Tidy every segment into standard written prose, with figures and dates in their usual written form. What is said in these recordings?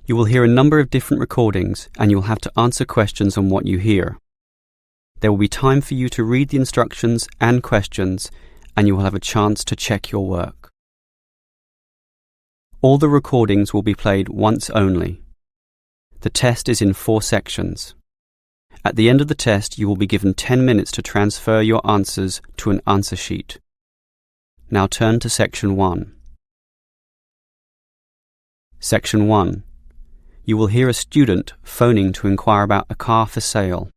You will hear a number of different recordings and you will have to answer questions on what you hear. There will be time for you to read the instructions and questions, and you will have a chance to check your work. All the recordings will be played once only. The test is in 4 sections. At the end of the test, you will be given 10 minutes to transfer your answers to an answer sheet. Now turn to Section 1. Section 1. You will hear a student phoning to inquire about a car for sale.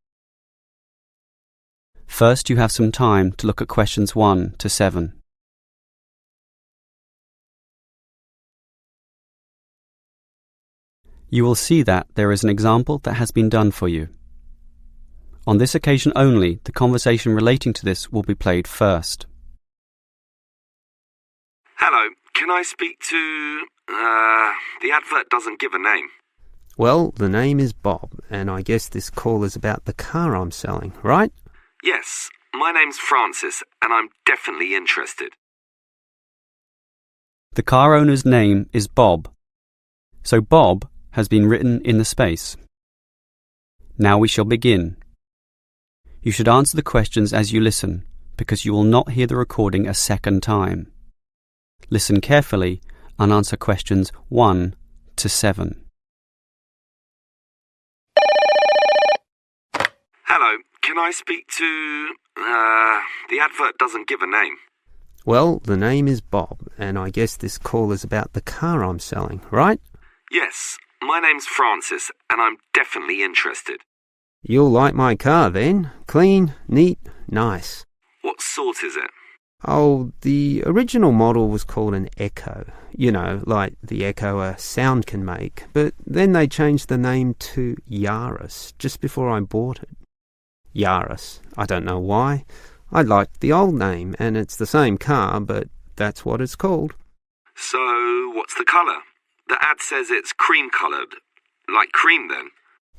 First, you have some time to look at questions 1 to 7. You will see that there is an example that has been done for you. On this occasion only, the conversation relating to this will be played first. Hello, can I speak to... the advert doesn't give a name. Well, the name is Bob, and I guess this call is about the car I'm selling, right? Yes, my name's Francis, and I'm definitely interested. The car owner's name is Bob, so Bob has been written in the space. Now we shall begin. You should answer the questions as you listen, because you will not hear the recording a second time. Listen carefully and answer questions 1 to 7. Hello, can I speak to... the advert doesn't give a name. Well, the name is Bob, and I guess this call is about the car I'm selling, right? Yes, my name's Francis, and I'm definitely interested. You'll like my car then. Clean, neat, nice. What sort is it? Oh, the original model was called an Echo. You know, like the echo a sound can make. But then they changed the name to Yaris just before I bought it. Yaris. I don't know why. I liked the old name, and it's the same car, but that's what it's called. So, what's the colour? The ad says it's cream-coloured. Like cream, then?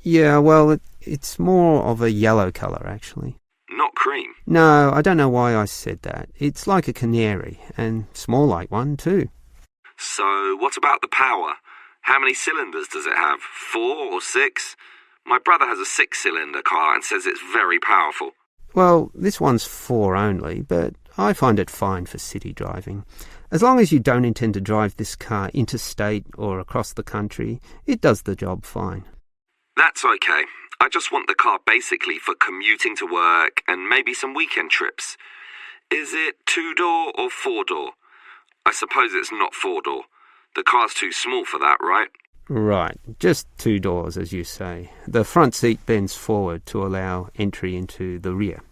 Yeah, well, it's more of a yellow colour, actually. Not cream? No, I don't know why I said that. It's like a canary, and small like one, too. So, what about the power? How many cylinders does it have? 4 or 6? My brother has a 6-cylinder car and says it's very powerful. Well, this one's 4 only, but I find it fine for city driving. As long as you don't intend to drive this car interstate or across the country, it does the job fine. That's okay. I just want the car basically for commuting to work and maybe some weekend trips. Is it 2-door or 4-door? I suppose it's not 4-door. The car's too small for that, right? Right, just 2 doors, as you say. The front seat bends forward to allow entry into the rear.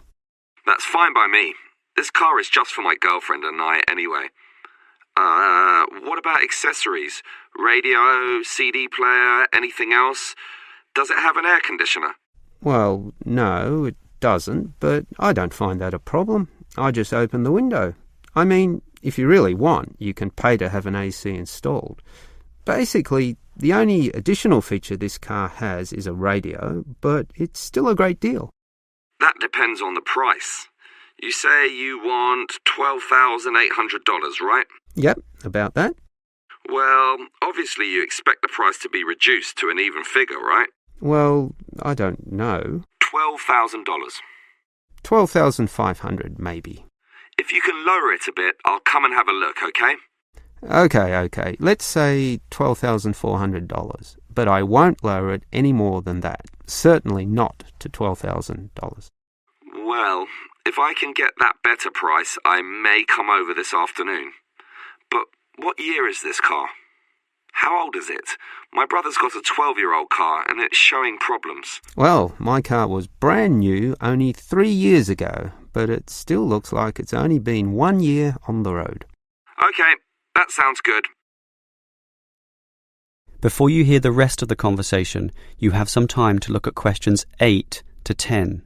That's fine by me. This car is just for my girlfriend and I anyway. What about accessories? Radio, CD player, anything else? Does it have an air conditioner? Well, no, it doesn't, but I don't find that a problem. I just open the window. I mean, if you really want, you can pay to have an AC installed. Basically, the only additional feature this car has is a radio, but it's still a great deal. That depends on the price. You say you want $12,800, right? Yep, about that. Well, obviously you expect the price to be reduced to an even figure, right? Well, I don't know. $12,000. $12,500, maybe. If you can lower it a bit, I'll come and have a look, okay? Okay. Let's say $12,400, but I won't lower it any more than that. Certainly not to $12,000. Well, if I can get that better price, I may come over this afternoon. But what year is this car? How old is it? My brother's got a 12-year-old car and it's showing problems. Well, my car was brand new only 3 years ago, but it still looks like it's only been 1 year on the road. Okay, that sounds good. Before you hear the rest of the conversation, you have some time to look at questions 8 to 10.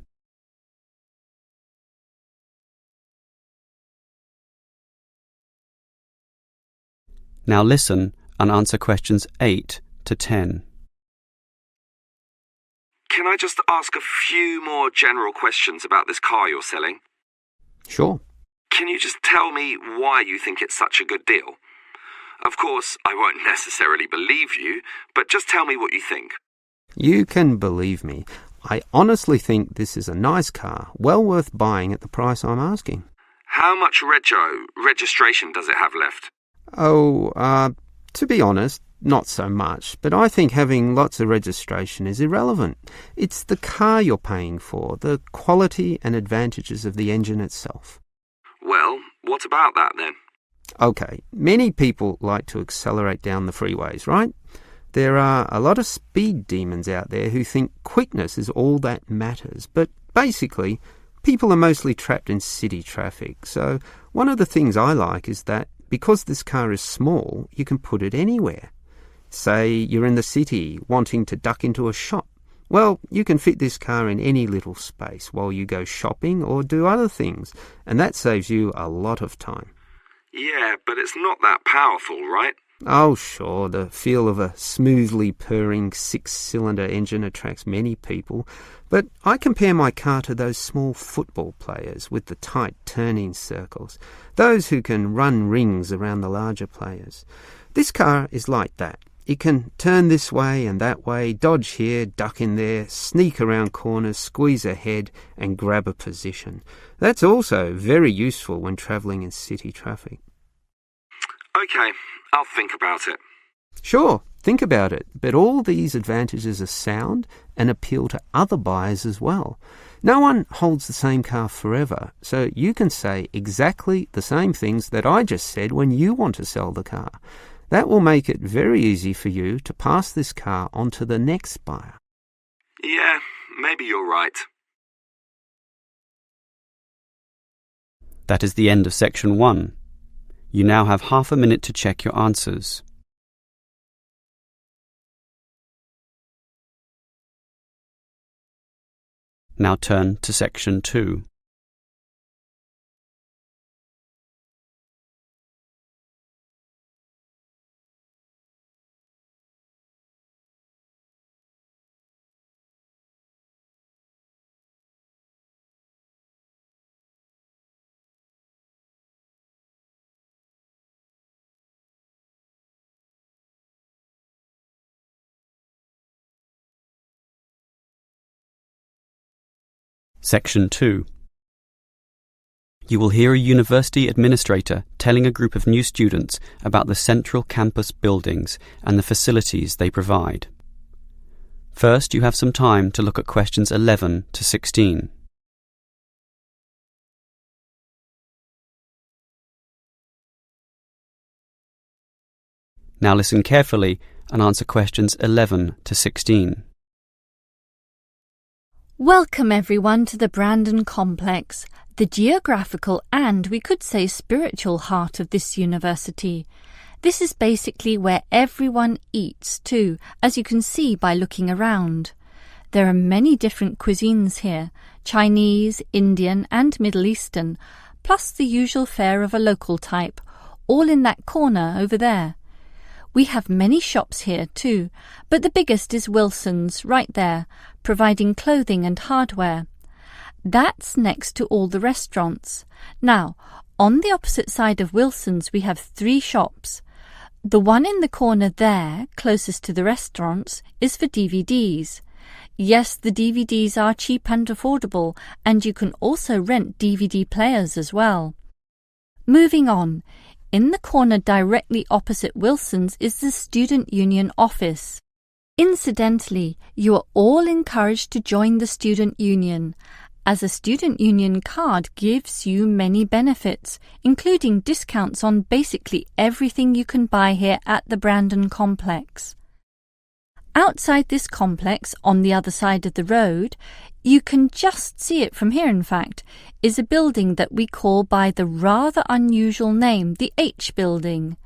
Now listen and answer questions 8 to 10. Can I just ask a few more general questions about this car you're selling? Sure. Can you just tell me why you think it's such a good deal? Of course, I won't necessarily believe you, but just tell me what you think. You can believe me. I honestly think this is a nice car, well worth buying at the price I'm asking. How much registration does it have left? To be honest, not so much, but I think having lots of registration is irrelevant. It's the car you're paying for, the quality and advantages of the engine itself. Well, what about that then? Okay, many people like to accelerate down the freeways, right? There are a lot of speed demons out there who think quickness is all that matters, but basically, people are mostly trapped in city traffic. So one of the things I like is that because this car is small, you can put it anywhere. Say you're in the city wanting to duck into a shop. Well, you can fit this car in any little space while you go shopping or do other things, and that saves you a lot of time. Yeah, but it's not that powerful, right? Oh, sure, the feel of a smoothly purring 6-cylinder engine attracts many people, but I compare my car to those small football players with the tight turning circles, those who can run rings around the larger players. This car is like that. It can turn this way and that way, dodge here, duck in there, sneak around corners, squeeze ahead and grab a position. That's also very useful when travelling in city traffic. Okay, I'll think about it. Sure, think about it, but all these advantages are sound and appeal to other buyers as well. No one holds the same car forever, so you can say exactly the same things that I just said when you want to sell the car. That will make it very easy for you to pass this car on to the next buyer. Yeah, maybe you're right. That is the end of section 1. You now have half a minute to check your answers. Now turn to section 2. Section 2. You will hear a university administrator telling a group of new students about the central campus buildings and the facilities they provide. First, you have some time to look at questions 11 to 16. Now listen carefully and answer questions 11 to 16. Welcome everyone to the Brandon Complex, the geographical and, we could say, spiritual heart of this university. This is basically where everyone eats too, as you can see by looking around. There are many different cuisines here, Chinese, Indian and Middle Eastern, plus the usual fare of a local type, all in that corner over there. We have many shops here too, but the biggest is Wilson's right there, providing clothing and hardware. That's next to all the restaurants. Now, on the opposite side of Wilson's we have 3 shops. The one in the corner there, closest to the restaurants, is for DVDs. Yes, the DVDs are cheap and affordable, and you can also rent DVD players as well. Moving on. In the corner directly opposite Wilson's is the Student Union office. Incidentally, you are all encouraged to join the Student Union, as a Student Union card gives you many benefits, including discounts on basically everything you can buy here at the Brandon Complex. Outside this complex, on the other side of the road, you can just see it from here in fact, is a building that we call by the rather unusual name, the H Building.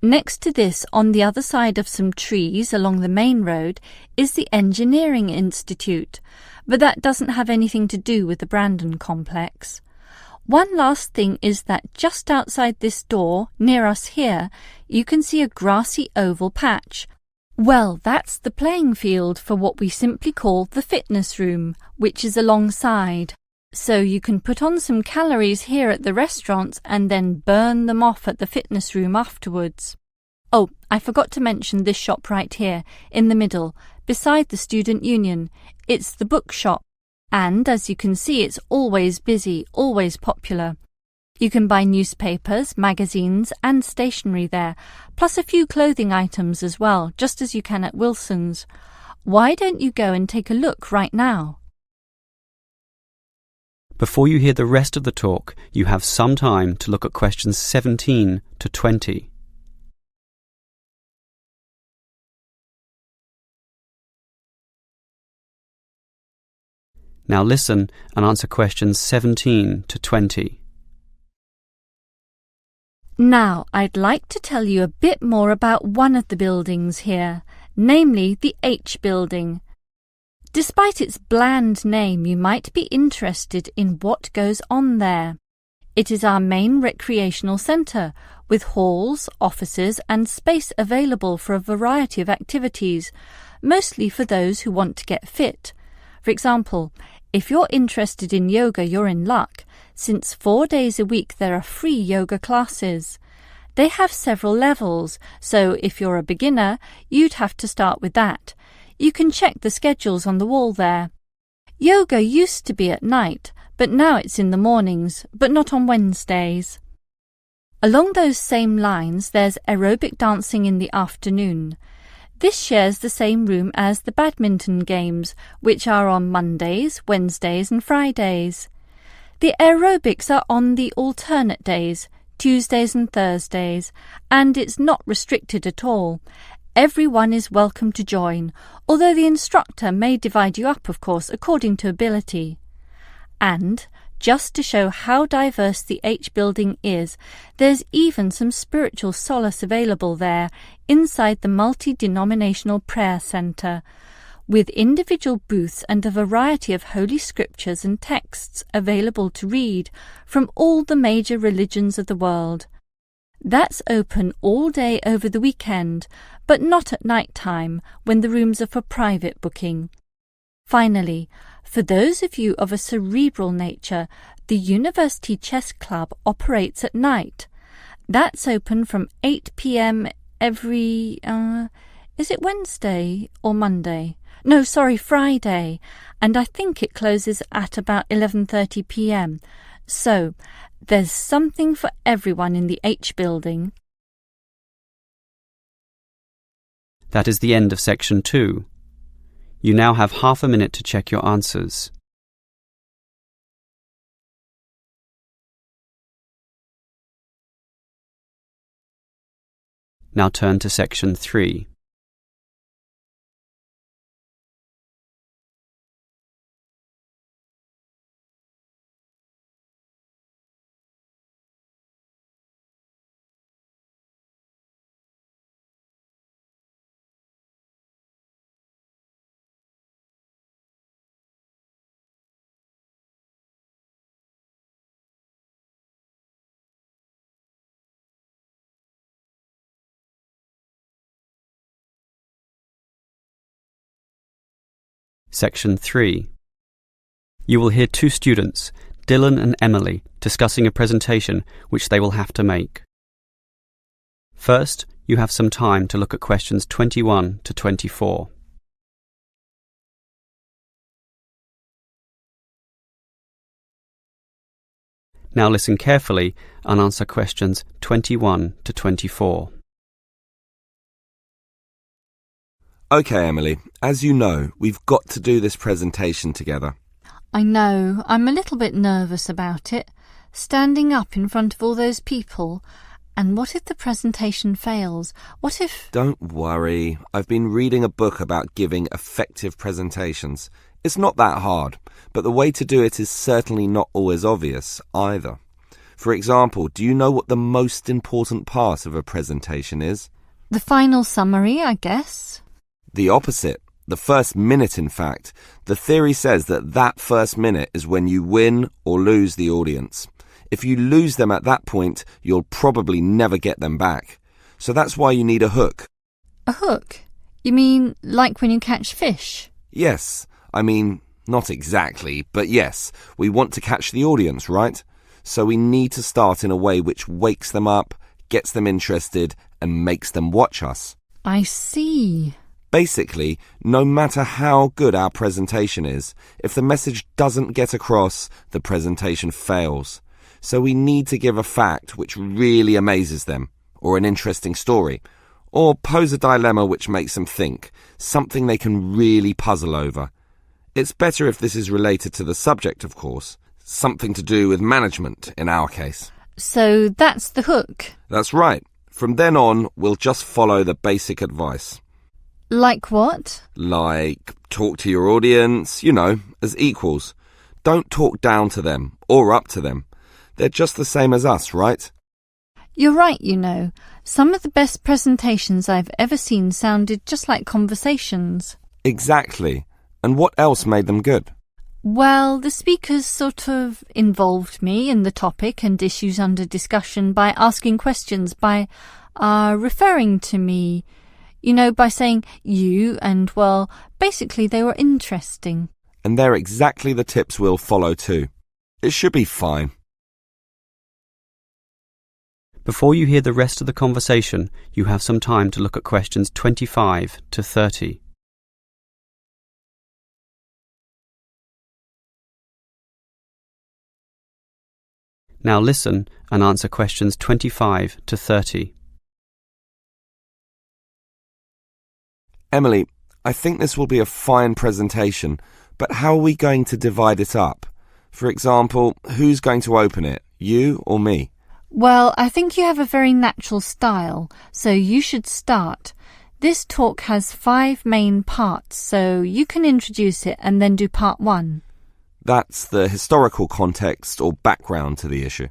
Next to this, on the other side of some trees along the main road, is the Engineering Institute, but that doesn't have anything to do with the Brandon Complex. One last thing is that just outside this door, near us here, you can see a grassy oval patch. Well, that's the playing field for what we simply call the fitness room, which is alongside. So you can put on some calories here at the restaurants and then burn them off at the fitness room afterwards. Oh, I forgot to mention this shop right here, in the middle, beside the Student Union. It's the bookshop. And, as you can see, it's always busy, always popular. You can buy newspapers, magazines and stationery there, plus a few clothing items as well, just as you can at Wilson's. Why don't you go and take a look right now? Before you hear the rest of the talk, you have some time to look at questions 17 to 20. Now listen and answer questions 17 to 20. Now, I'd like to tell you a bit more about one of the buildings here, namely the H Building. Despite its bland name, you might be interested in what goes on there. It is our main recreational centre, with halls, offices and space available for a variety of activities, mostly for those who want to get fit. For example, if you're interested in yoga, you're in luck, since 4 days a week there are free yoga classes. They have several levels, so if you're a beginner, you'd have to start with that. You can check the schedules on the wall there. Yoga used to be at night, but now it's in the mornings, but not on Wednesdays. Along those same lines, there's aerobic dancing in the afternoon. This shares the same room as the badminton games, which are on Mondays, Wednesdays and Fridays. The aerobics are on the alternate days, Tuesdays and Thursdays, and it's not restricted at all. Everyone is welcome to join, although the instructor may divide you up, of course, according to ability. And, just to show how diverse the H Building is, there's even some spiritual solace available there, inside the multi-denominational prayer centre, with individual booths and a variety of holy scriptures and texts available to read from all the major religions of the world. That's open all day over the weekend, but not at night time, when the rooms are for private booking. Finally, for those of you of a cerebral nature, the University Chess Club operates at night. That's open from 8 p.m. every... is it Wednesday or Monday? No, sorry, Friday. And I think it closes at about 11:30 p.m. So, there's something for everyone in the H Building. That is the end of section 2. You now have half a minute to check your answers. Now turn to section 3. Section 3. You will hear 2 students, Dylan and Emily, discussing a presentation which they will have to make. First, you have some time to look at questions 21 to 24. Now listen carefully and answer questions 21 to 24. Okay, Emily, as you know, we've got to do this presentation together. I know, I'm a little bit nervous about it, standing up in front of all those people. And what if the presentation fails? What if... Don't worry, I've been reading a book about giving effective presentations. It's not that hard, but the way to do it is certainly not always obvious either. For example, do you know what the most important part of a presentation is? The final summary, I guess. The opposite. The first minute, in fact. The theory says that first minute is when you win or lose the audience. If you lose them at that point, you'll probably never get them back. So that's why you need a hook. A hook? You mean like when you catch fish? Yes. I mean, not exactly, but yes. We want to catch the audience, right? So we need to start in a way which wakes them up, gets them interested and makes them watch us. I see. Basically, no matter how good our presentation is, if the message doesn't get across, the presentation fails. So we need to give a fact which really amazes them, or an interesting story, or pose a dilemma which makes them think, something they can really puzzle over. It's better if this is related to the subject, of course, something to do with management in our case. So that's the hook. That's right. From then on, we'll just follow the basic advice. Like what? Like, talk to your audience, as equals. Don't talk down to them or up to them. They're just the same as us, right? You're right, Some of the best presentations I've ever seen sounded just like conversations. Exactly. And what else made them good? Well, the speakers sort of involved me in the topic and issues under discussion by asking questions, by referring to me, by saying you, and, well, basically they were interesting. And they're exactly the tips we'll follow too. It should be fine. Before you hear the rest of the conversation, you have some time to look at questions 25 to 30. Now listen and answer questions 25 to 30. Emily, I think this will be a fine presentation, but how are we going to divide it up? For example, who's going to open it, you or me? Well, I think you have a very natural style, so you should start. This talk has 5 main parts, so you can introduce it and then do part 1. That's the historical context or background to the issue.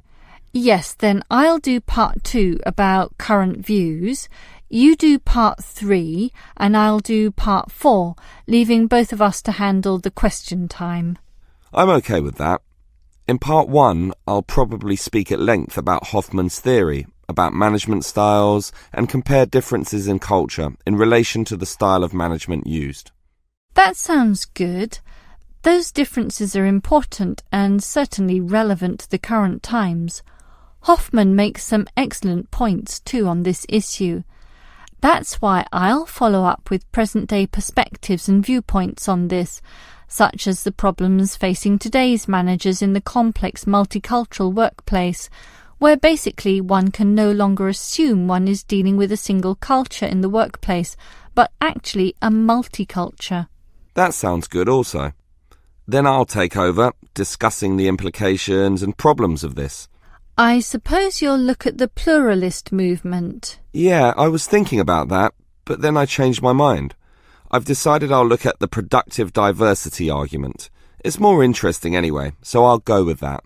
Yes, then I'll do part 2 about current views. You do part 3 and I'll do part 4, leaving both of us to handle the question time. I'm okay with that. In part 1, I'll probably speak at length about Hoffman's theory, about management styles, and compare differences in culture in relation to the style of management used. That sounds good. Those differences are important and certainly relevant to the current times. Hoffman makes some excellent points too on this issue. That's why I'll follow up with present-day perspectives and viewpoints on this, such as the problems facing today's managers in the complex multicultural workplace, where basically one can no longer assume one is dealing with a single culture in the workplace, but actually a multiculture. That sounds good also. Then I'll take over, discussing the implications and problems of this. I suppose you'll look at the pluralist movement. Yeah, I was thinking about that, but then I changed my mind. I've decided I'll look at the productive diversity argument. It's more interesting anyway, so I'll go with that.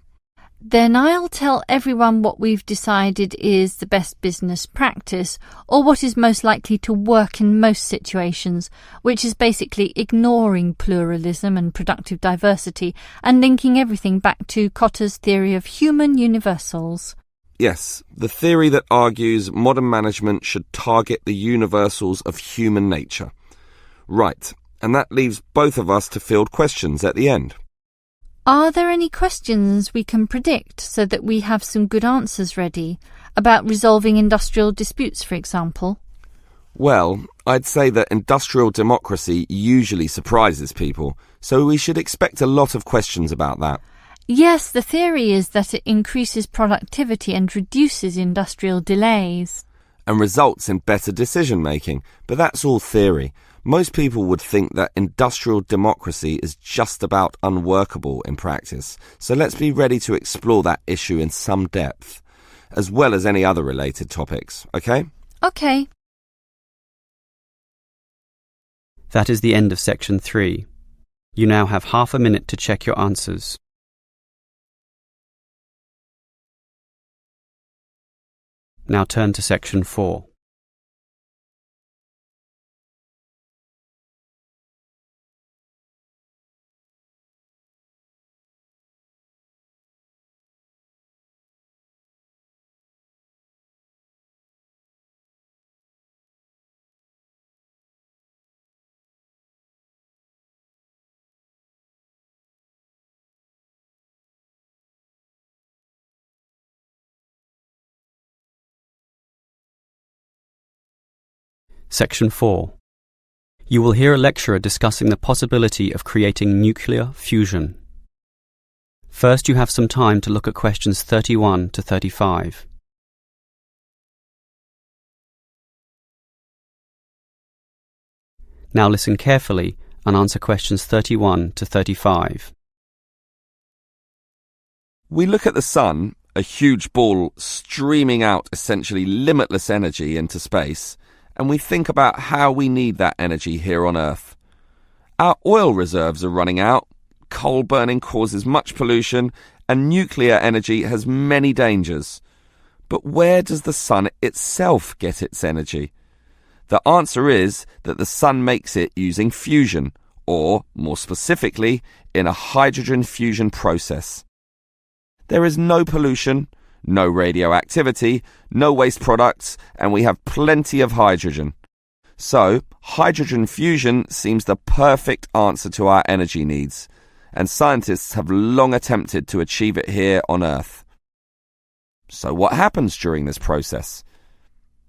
Then I'll tell everyone what we've decided is the best business practice, or what is most likely to work in most situations, which is basically ignoring pluralism and productive diversity and linking everything back to Kotter's theory of human universals. Yes, the theory that argues modern management should target the universals of human nature. Right, and that leaves both of us to field questions at the end. Are there any questions we can predict so that we have some good answers ready? About resolving industrial disputes, for example? Well, I'd say that industrial democracy usually surprises people, so we should expect a lot of questions about that. Yes, the theory is that it increases productivity and reduces industrial delays. And results in better decision-making, but that's all theory. Most people would think that industrial democracy is just about unworkable in practice, so let's be ready to explore that issue in some depth, as well as any other related topics, okay? Okay. That is the end of section 3. You now have half a minute to check your answers. Now turn to section 4. Section 4. You will hear a lecturer discussing the possibility of creating nuclear fusion. First, you have some time to look at questions 31 to 35. Now listen carefully and answer questions 31 to 35. We look at the sun, a huge ball streaming out essentially limitless energy into space, and we think about how we need that energy here on Earth. Our oil reserves are running out, coal burning causes much pollution, and nuclear energy has many dangers. But where does the sun itself get its energy? The answer is that the sun makes it using fusion, or, more specifically, in a hydrogen fusion process. There is no pollution, no radioactivity, no waste products, and we have plenty of hydrogen. So, hydrogen fusion seems the perfect answer to our energy needs, and scientists have long attempted to achieve it here on Earth. So what happens during this process?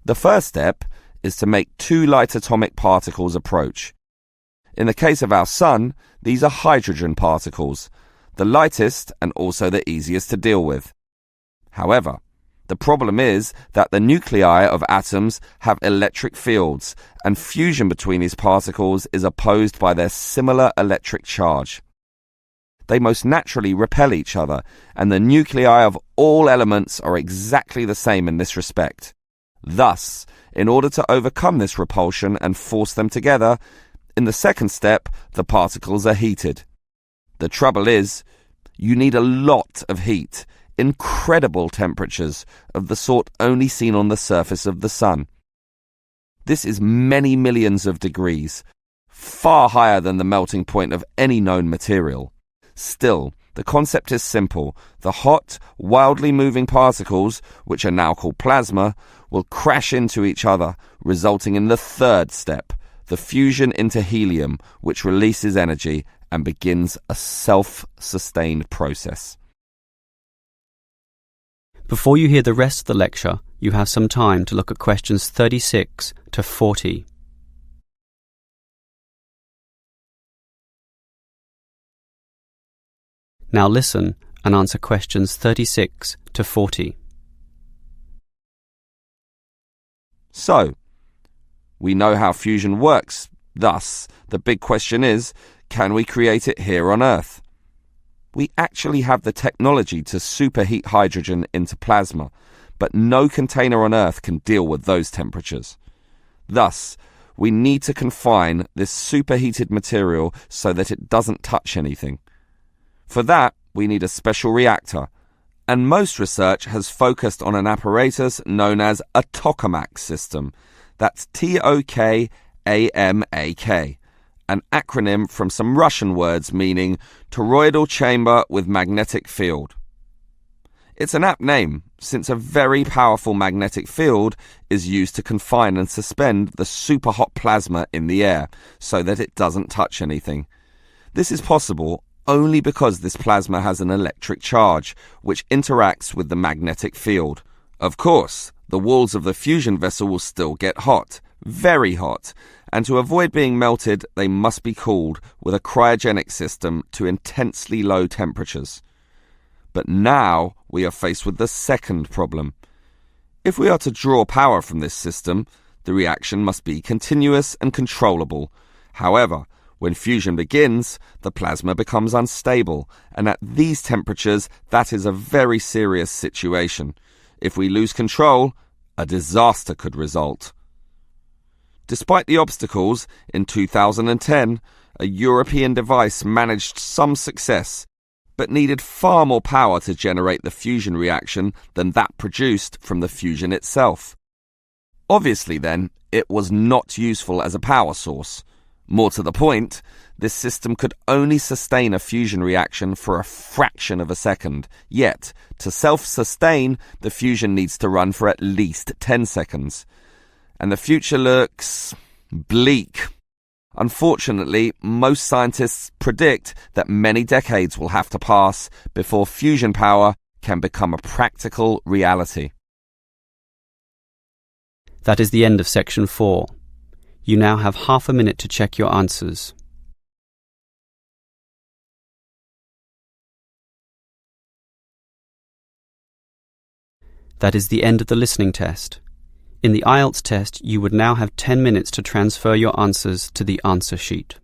The first step is to make two light atomic particles approach. In the case of our sun, these are hydrogen particles, the lightest and also the easiest to deal with. However, the problem is that the nuclei of atoms have electric fields, and fusion between these particles is opposed by their similar electric charge. They most naturally repel each other, and the nuclei of all elements are exactly the same in this respect. Thus, in order to overcome this repulsion and force them together, in the second step, the particles are heated. The trouble is, you need a lot of heat, incredible temperatures of the sort only seen on the surface of the sun. This is many millions of degrees, far higher than the melting point of any known material. Still, the concept is simple. The hot, wildly moving particles, which are now called plasma, will crash into each other, resulting in the third step, the fusion into helium, which releases energy and begins a self-sustained process. Before you hear the rest of the lecture, you have some time to look at questions 36 to 40. Now listen and answer questions 36 to 40. So, we know how fusion works. Thus, the big question is, can we create it here on Earth? We actually have the technology to superheat hydrogen into plasma, but no container on Earth can deal with those temperatures. Thus, we need to confine this superheated material so that it doesn't touch anything. For that, we need a special reactor, and most research has focused on an apparatus known as a tokamak system. That's Tokamak, an acronym from some Russian words meaning toroidal chamber with magnetic field. It's an apt name, since a very powerful magnetic field is used to confine and suspend the super hot plasma in the air so that it doesn't touch anything. This is possible only because this plasma has an electric charge, which interacts with the magnetic field. Of course, the walls of the fusion vessel will still get hot, very hot, and to avoid being melted, they must be cooled with a cryogenic system to intensely low temperatures. But now we are faced with the second problem. If we are to draw power from this system, the reaction must be continuous and controllable. However, when fusion begins, the plasma becomes unstable, and at these temperatures, that is a very serious situation. If we lose control, a disaster could result. Despite the obstacles, in 2010, a European device managed some success, but needed far more power to generate the fusion reaction than that produced from the fusion itself. Obviously, then, it was not useful as a power source. More to the point, this system could only sustain a fusion reaction for a fraction of a second. Yet, to self-sustain, the fusion needs to run for at least 10 seconds. And the future looks bleak. Unfortunately, most scientists predict that many decades will have to pass before fusion power can become a practical reality. That is the end of section 4. You now have half a minute to check your answers. That is the end of the listening test. In the IELTS test, you would now have 10 minutes to transfer your answers to the answer sheet.